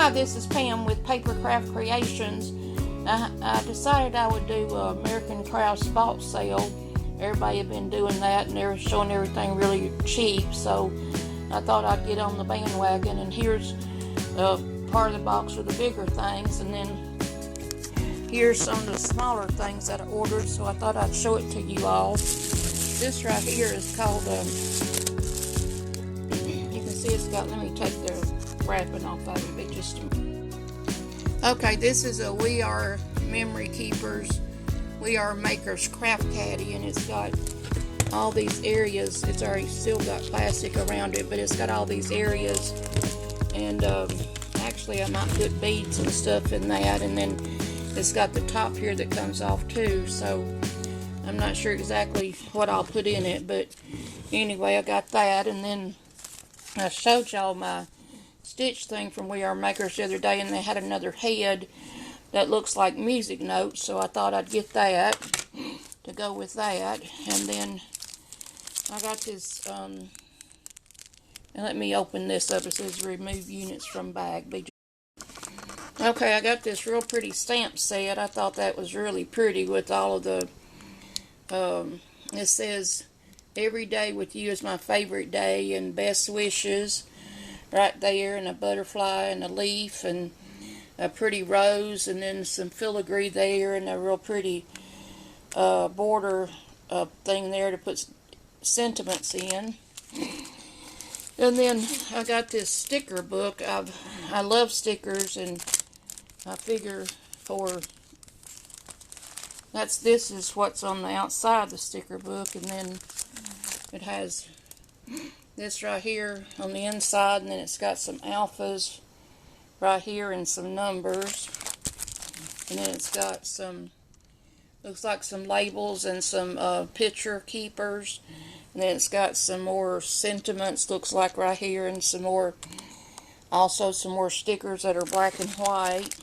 Hi, this is Pam with Paper Craft Creations. I decided I would do American Craft Spot Sale. Everybody had been doing that and they were showing everything really cheap, so I thought I'd get on the bandwagon. And here's part of the box with the bigger things, and then here's some of the smaller things that I ordered, so I thought I'd show it to you all. This right here is called, you can see it's got, let me take the wrapping off of it just a minute. Okay, this is a We Are Memory Keepers, We Are Makers Craft Caddy, and it's got all these areas. It's already still got plastic around it, but it's got all these areas, and actually I might put beads and stuff in that, and then it's got the top here that comes off too, so I'm not sure exactly what I'll put in it, but anyway, I got that. And then I showed y'all my stitch thing from We Are Makers the other day, and they had another head that looks like music notes, so I thought I'd get that to go with that. And then I got this, and let me open this up. It says remove units from bag. Okay, I got this real pretty stamp set. I thought that was really pretty with all of the, it says, every day with you is my favorite day, and best wishes right there, and a butterfly and a leaf and a pretty rose, and then some filigree there, and a real pretty border thing there to put sentiments in. And then I got this sticker book. I love stickers, and I figure this is what's on the outside of the sticker book, and then it has this right here on the inside, and then it's got some alphas right here and some numbers, and then it's got some, looks like some labels and some picture keepers, and then it's got some more sentiments, looks like right here, and some more, also some more stickers that are black and white.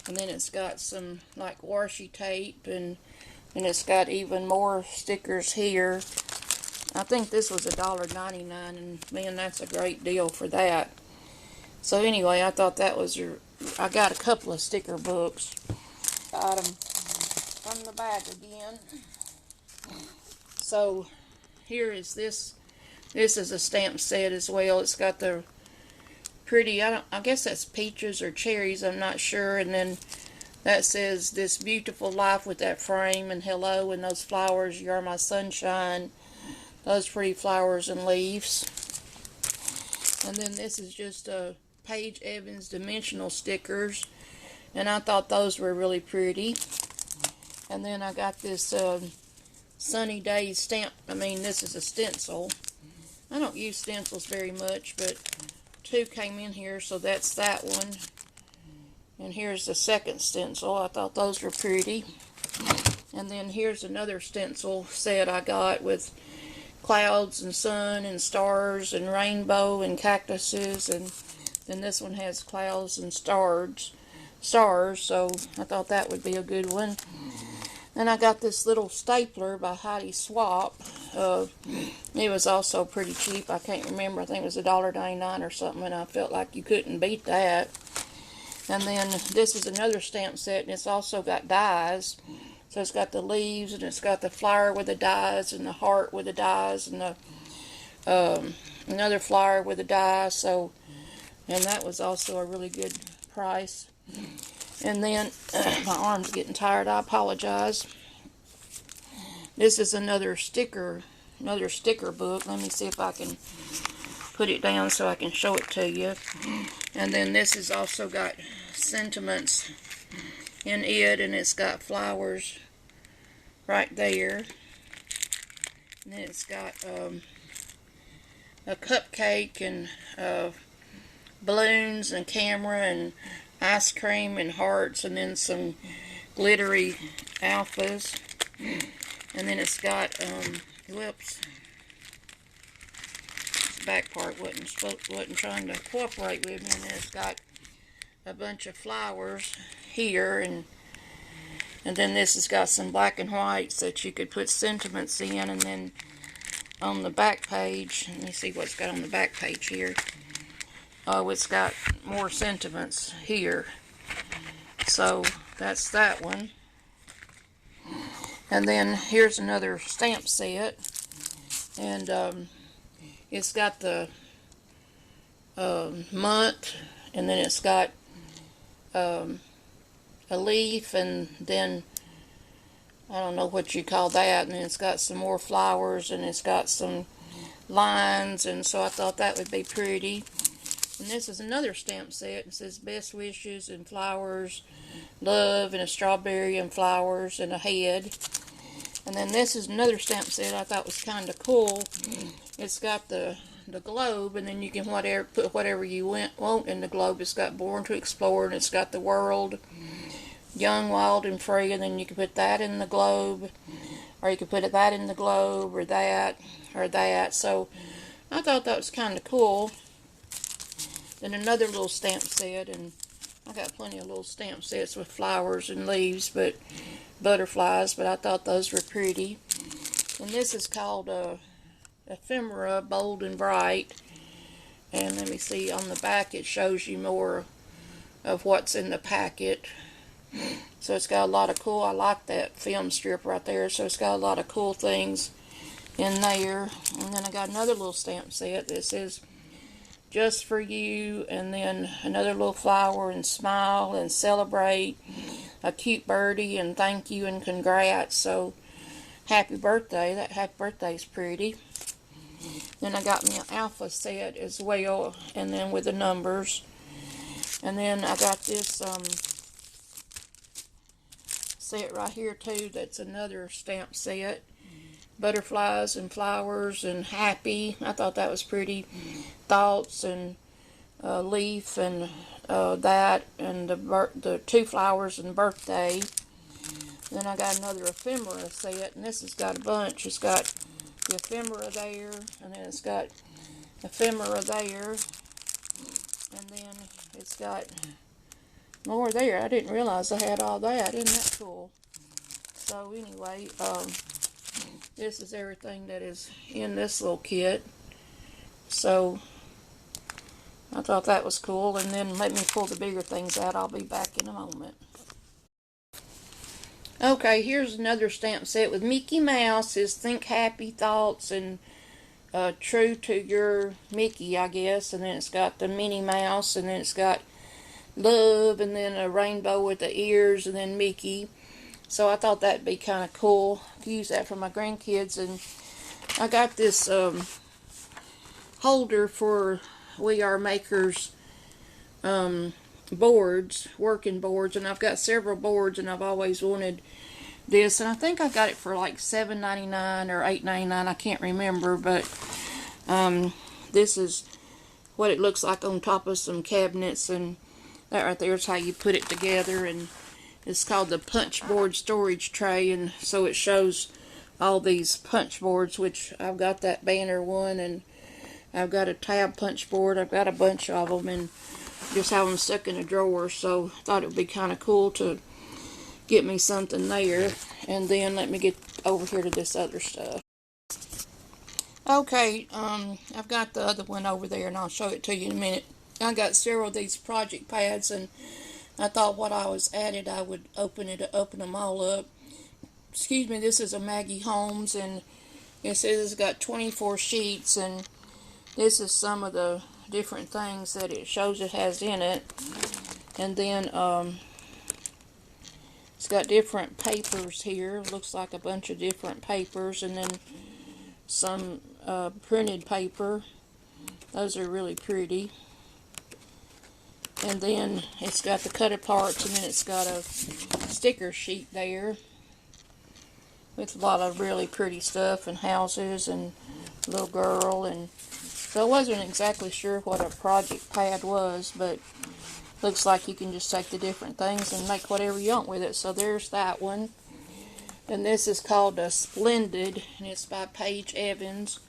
And then it's got some like washi tape, and it's got even more stickers here. I think this was $1.99, and man, that's a great deal for that. So anyway, I thought that was I got a couple of sticker books. Got them from the bag again. So here is this. This is a stamp set as well. It's got the pretty, I guess that's peaches or cherries, I'm not sure. And then that says this beautiful life with that frame, and hello, and those flowers, you are my sunshine. Those pretty flowers and leaves. And then this is just Paige Evans dimensional stickers, and I thought those were really pretty. And then I got this sunny days stamp. This is a stencil. I don't use stencils very much, but two came in here, so that's that one. And here's the second stencil. I thought those were pretty. And then here's another stencil set I got with clouds and sun and stars and rainbow and cactuses, and then this one has clouds and stars, so I thought that would be a good one. And I got this little stapler by Heidi Swap. It was also pretty cheap. I can't remember. I think it was $1.99 or something, and I felt like you couldn't beat that. And then this is another stamp set, and it's also got dies. So it's got the leaves, and it's got the flower with the dies, and the heart with the dies, and the another flower with a die. So, and that was also a really good price. And then my arm's getting tired. I apologize. This is another sticker book. Let me see if I can put it down so I can show it to you. And then this has also got sentiments in it, and it's got flowers right there. And then it's got a cupcake and balloons and camera and ice cream and hearts, and then some glittery alphas. And then it's got whoops, this back part wasn't trying to cooperate with me. And then it's got a bunch of flowers here, and then this has got some black and whites that you could put sentiments in. And then on the back page, let me see what's got on the back page here. Oh, it's got more sentiments here. So that's that one. And then here's another stamp set. And it's got the month, and then it's got a leaf, and then I don't know what you call that, and then it's got some more flowers, and it's got some lines, and so I thought that would be pretty. And this is another stamp set. It says best wishes and flowers, love, and a strawberry and flowers and a head. And then this is another stamp set I thought was kind of cool. It's got the globe, and then you can put whatever you want in the globe. It's got born to explore, and it's got the world, young, wild, and free, and then you can put that in the globe, or you can put that in the globe, or that, or that. So I thought that was kind of cool. Then another little stamp set, and I got plenty of little stamp sets with flowers and leaves, but butterflies, but I thought those were pretty. And this is called Ephemera, Bold and Bright. And let me see, on the back it shows you more of what's in the packet. So it's got a lot of cool, I like that film strip right there, so it's got a lot of cool things in there. And then I got another little stamp set that says just for you, and then another little flower, and smile, and celebrate, a cute birdie, and thank you, and congrats. So happy birthday. That happy birthday is pretty. Then I got me an alpha set as well, and then with the numbers. And then I got this set right here too, that's another stamp set. Butterflies and flowers and happy. I thought that was pretty. Thoughts and leaf and that, and the two flowers and birthday. Then I got another ephemera set, and this has got a bunch. It's got the ephemera there, and then it's got ephemera there, and then it's got more there. I didn't realize I had all that. Isn't that cool? So anyway, this is everything that is in this little kit. So I thought that was cool. And then let me pull the bigger things out. I'll be back in a moment. Okay, here's another stamp set with Mickey Mouse. Is think happy thoughts and true to your Mickey, I guess. And then it's got the Minnie Mouse, and then it's got love, and then a rainbow with the ears, and then Mickey. So I thought that'd be kind of cool. I could use that for my grandkids. And I got this holder for We Are Makers boards, working boards, and I've got several boards, and I've always wanted this, and I think I got it for like $7.99 or $8.99. I can't remember, but this is what it looks like on top of some cabinets, and that right there is how you put it together. And it's called the punch board storage tray, and so it shows all these punch boards, which I've got that banner one, and I've got a tab punch board. I've got a bunch of them, and just have them stuck in a drawer. So I thought it would be kind of cool to get me something there. And then let me get over here to this other stuff. Okay, I've got the other one over there, and I'll show it to you in a minute. I got several of these project pads, and I thought what I was added, I would open them all up. Excuse me, this is a Maggie Holmes, and it says it's got 24 sheets, and this is some of the different things that it shows it has in it. And then it's got different papers here. Looks like a bunch of different papers, and then some printed paper. Those are really pretty. And then it's got the cut aparts, and then it's got a sticker sheet there with a lot of really pretty stuff, and houses, and little girl. And so I wasn't exactly sure what a project pad was, but looks like you can just take the different things and make whatever you want with it. So there's that one. And this is called a Splendid, and it's by Paige Evans,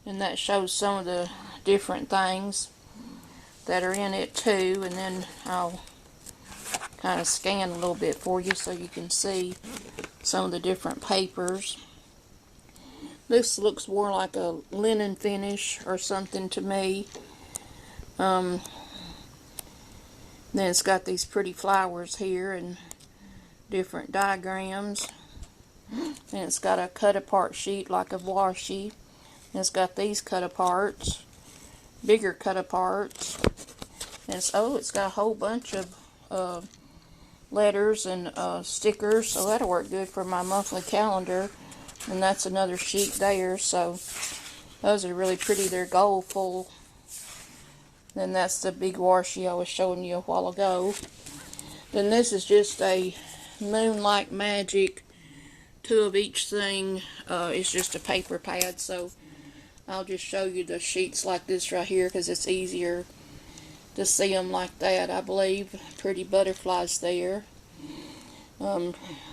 and that shows some of the different things that are in it too. And then I'll kind of scan a little bit for you so you can see some of the different papers. This looks more like a linen finish or something to me. Then it's got these pretty flowers here and different diagrams. And it's got a cut apart sheet like a washi. And it's got these cut aparts, bigger cut aparts. And it's got a whole bunch of letters and stickers, so that'll work good for my monthly calendar. And that's another sheet there, so those are really pretty. They're gold full. Then that's the big washi I was showing you a while ago. Then this is just a Moonlight Magic, 2 of each thing. It's just a paper pad, so I'll just show you the sheets like this right here because it's easier to see them like that, I believe. Pretty butterflies there.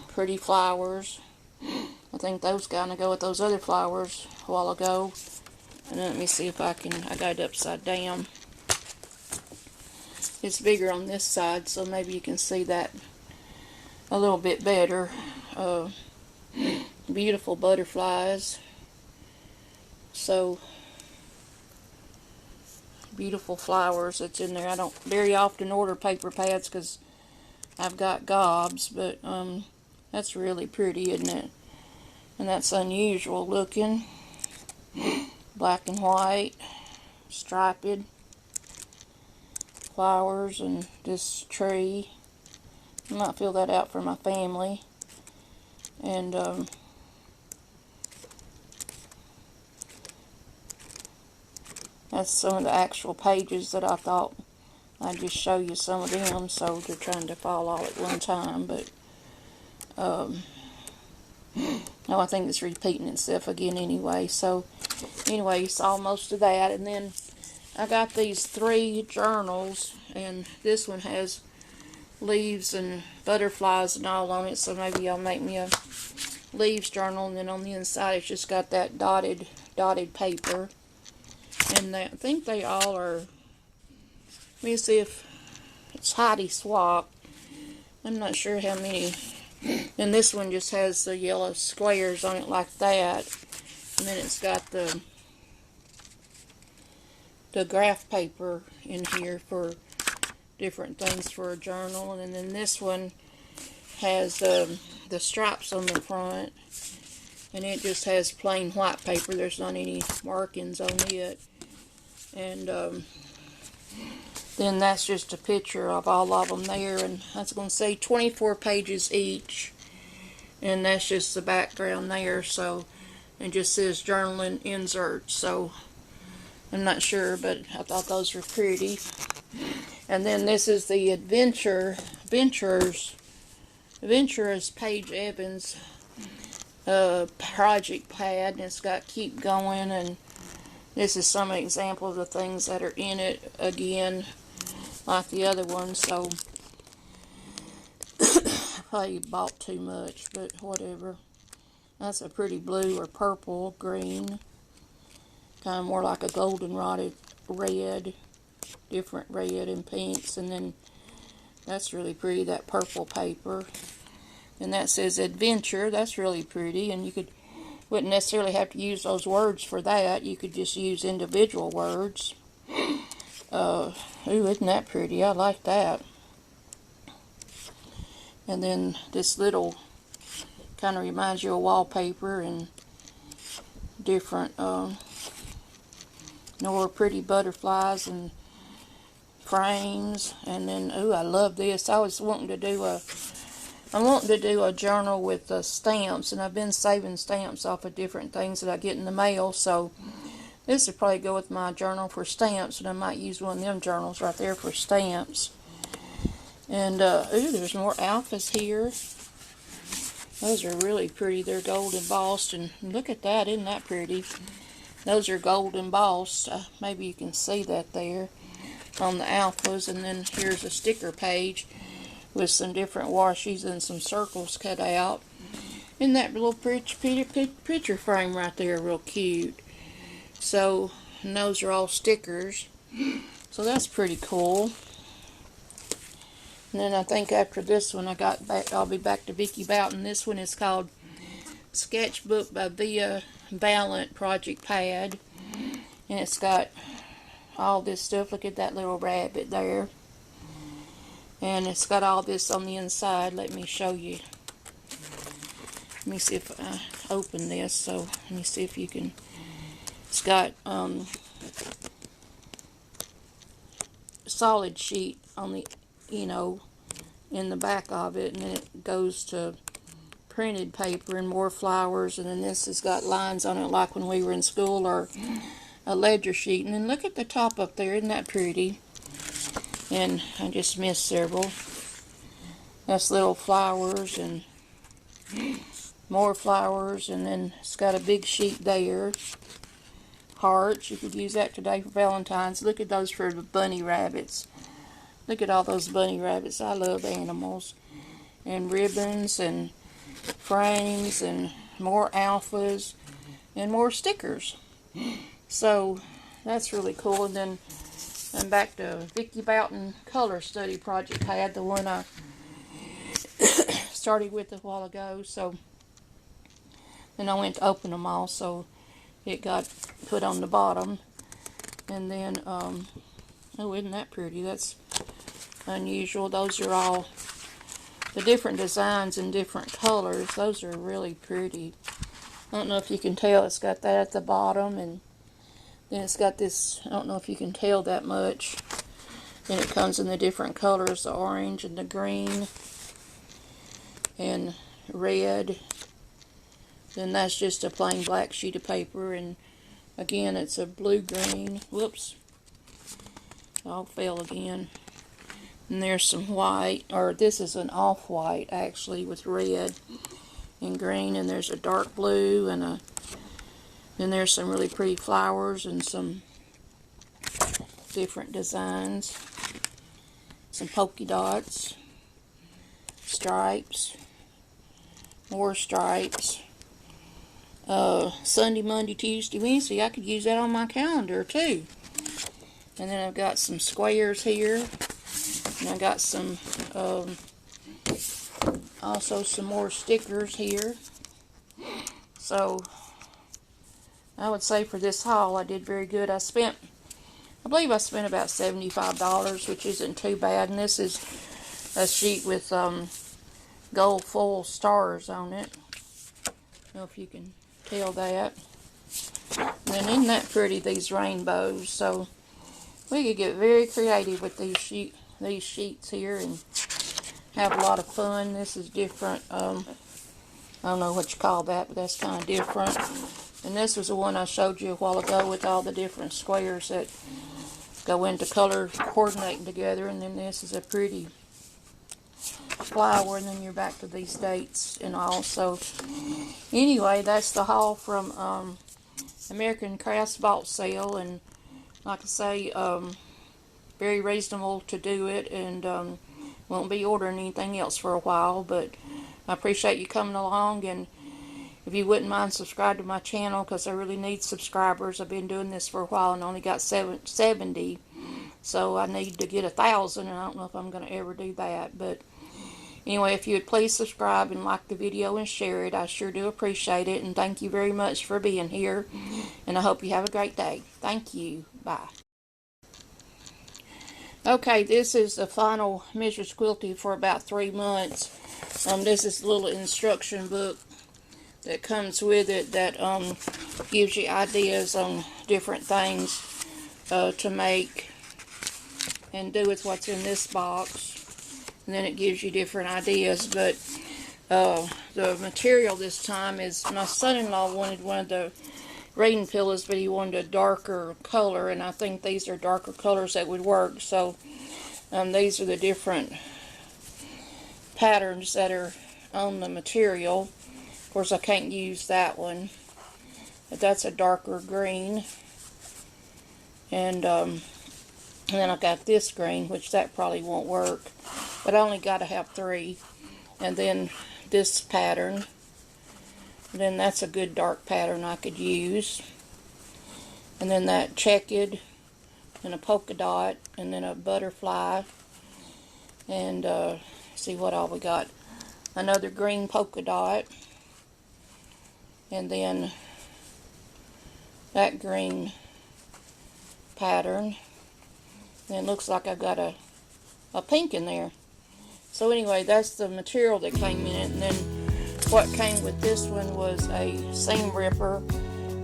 Pretty flowers. I think those kind of go with those other flowers a while ago. And then let me see if I got it upside down. It's bigger on this side, so maybe you can see that a little bit better. Beautiful butterflies. So beautiful flowers that's in there. I don't very often order paper pads because I've got gobs, but that's really pretty, isn't it? And that's unusual looking. Black and white, striped flowers, and this tree. I might fill that out for my family. And that's some of the actual pages that I thought I'd just show you some of them, so they're trying to fall all at one time. But no, I think it's repeating itself again anyway. So anyway, you saw most of that. And then I got these 3 journals, and this one has leaves and butterflies and all on it, so maybe I'll make me a leaves journal. And then on the inside it's just got that dotted paper. And I think they all are, let me see if it's Heidi Swap. I'm not sure how many. And this one just has the yellow squares on it like that. And then it's got the graph paper in here for different things for a journal. And then this one has the stripes on the front. And it just has plain white paper. There's not any markings on it. And then that's just a picture of all of them there. And that's going to say 24 pages each. And that's just the background there. So it just says journaling inserts. So I'm not sure, but I thought those were pretty. And then this is the Adventurers Paige Evans project pad, and it's got keep going, and this is some example of the things that are in it again, like the other one. So I probably bought too much, but whatever. That's a pretty blue or purple green, kind of more like a goldenrod red, different red and pinks. And then that's really pretty, that purple paper. And that says adventure. That's really pretty, and you wouldn't necessarily have to use those words for that. You could just use individual words. Ooh, isn't that pretty? I like that. And then this little kind of reminds you of wallpaper and different more pretty butterflies and frames. And then, ooh, I love this. I was wanting to do a journal with stamps, and I've been saving stamps off of different things that I get in the mail, so this would probably go with my journal for stamps, and I might use one of them journals right there for stamps. And ooh, there's more alphas here. Those are really pretty. They're gold embossed, and look at that. Isn't that pretty? Those are gold embossed. Maybe you can see that there on the alphas. And then here's a sticker page with some different washies and some circles cut out. And that little picture frame right there, real cute. So, and those are all stickers. So that's pretty cool. And then I think after this one, I'll be back to Vicki Boughton. This one is called Sketchbook by Via Valiant Project Pad. And it's got all this stuff. Look at that little rabbit there. And it's got all this on the inside. Let me show you. Let me see if I open this. So let me see if you can. It's got solid sheet on the, in the back of it, and then it goes to printed paper and more flowers, and then this has got lines on it like when we were in school, or a ledger sheet. And then look at the top up there, isn't that pretty? And I just missed several. That's little flowers and more flowers, and then it's got a big sheet there. Hearts, you could use that today for Valentine's. Look at those for the bunny rabbits. Look at all those bunny rabbits. I love animals. And ribbons and frames and more alphas and more stickers. So that's really cool. And then I'm back to Vicki Boughton Color Study Project Pad, the one I started with a while ago. So then I went to open them all, so it got put on the bottom. And then oh, isn't that pretty? That's unusual. Those are all the different designs and different colors. Those are really pretty. I don't know if you can tell. It's got that at the bottom, and then it's got this, I don't know if you can tell that much. Then it comes in the different colors, the orange and the green and red. Then that's just a plain black sheet of paper, and again it's a blue-green. Whoops. All fell again. And there's some white, or this is an off-white actually, with red and green, and there's a dark blue, and then there's some really pretty flowers and some different designs, some polka dots, stripes, more stripes. Sunday, Monday, Tuesday, Wednesday. I could use that on my calendar too. And then I've got some squares here. And I got some, also some more stickers here. So, I would say for this haul, I did very good. I believe I spent about $75, which isn't too bad. And this is a sheet with gold foil stars on it. I don't know if you can tell that. And then isn't that pretty, these rainbows? So, we could get very creative with these sheets here and have a lot of fun. This is different. I don't know what you call that, but that's kind of different. And this was the one I showed you a while ago with all the different squares that go into color coordinating together. And then this is a pretty flower, and then you're back to these dates and all. So anyway, that's the haul from American Crafts Vault Sale, and like I say, very reasonable to do it, and won't be ordering anything else for a while. But I appreciate you coming along, and if you wouldn't mind, subscribe to my channel, because I really need subscribers. I've been doing this for a while and only got 70, so I need to get 1,000, and I don't know if I'm going to ever do that. But anyway, if you would please subscribe and like the video and share it, I sure do appreciate it. And thank you very much for being here. And I hope you have a great day. Thank you. Bye. Okay, this is the final Mrs.Quilty for about 3 months. This is a little instruction book that comes with it that gives you ideas on different things to make and do with what's in this box. And then it gives you different ideas. But the material this time is, my son-in-law wanted one of the reading pillows, but he wanted a darker color, and I think these are darker colors that would work. So these are the different patterns that are on the material. Of course, I can't use that one, but that's a darker green. And then I got this green, which that probably won't work, but I only got to have 3. And then this pattern. And then that's a good dark pattern I could use. And then that checkered, and a polka dot, and then a butterfly. And see what all we got. Another green polka dot. And then that green pattern. And it looks like I've got a pink in there. So anyway, that's the material that came in it. And then what came with this one was a seam ripper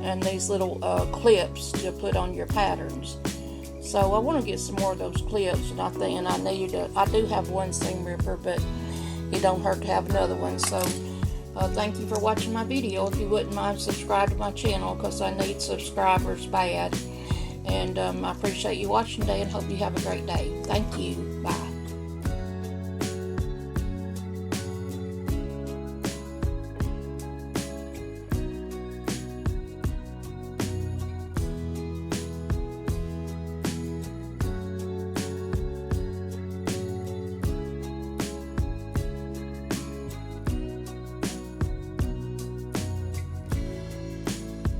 and these little clips to put on your patterns. So I want to get some more of those clips, and I do have one seam ripper, but it don't hurt to have another one. So thank you for watching my video. If you wouldn't mind, subscribe to my channel, because I need subscribers bad. And I appreciate you watching today, and hope you have a great day. Thank you. Bye.